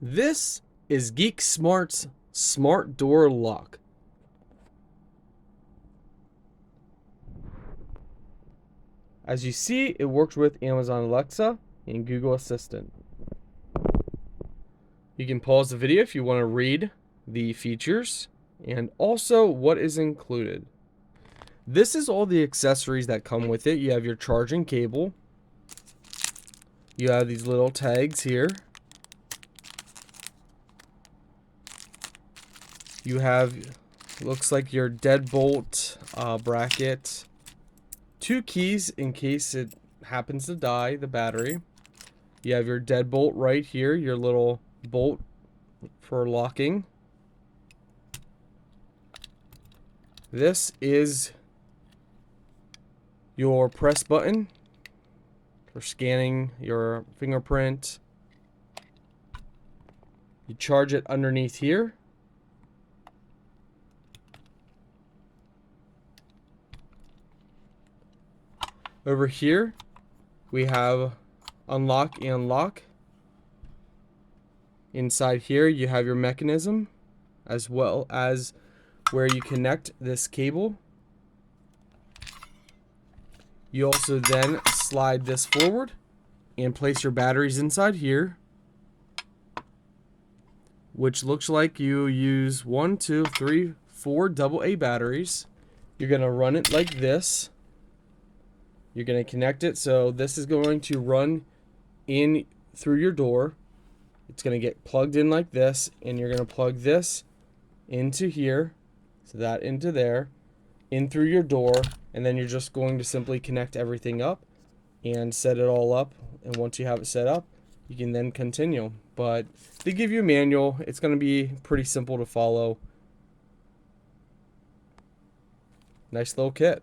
This is Geek Smart's smart door lock. As you see, it works with Amazon Alexa and Google Assistant. You can pause the video if you want to read the features and also what is included. This is all the accessories that come with it. You have your charging cable. You have these little tags here. You have, looks like your deadbolt bracket. 2 keys in case it happens to die, the battery. You have your deadbolt right here, your little bolt for locking. This is your press button for scanning your fingerprint. You charge it underneath here. Over here, we have unlock and lock. Inside here, you have your mechanism, as well as where you connect this cable. You also then slide this forward and place your batteries inside here, which looks like you use 1, 2, 3, 4 AA batteries. You're going to run it like this. You're going to connect it, so this is going to run in through your door. It's going to get plugged in like this, and you're going to plug this into here, so that into there, in through your door, and then you're just going to simply connect everything up and set it all up. And once you have it set up, you can then continue. But they give you a manual. It's going to be pretty simple to follow. Nice little kit.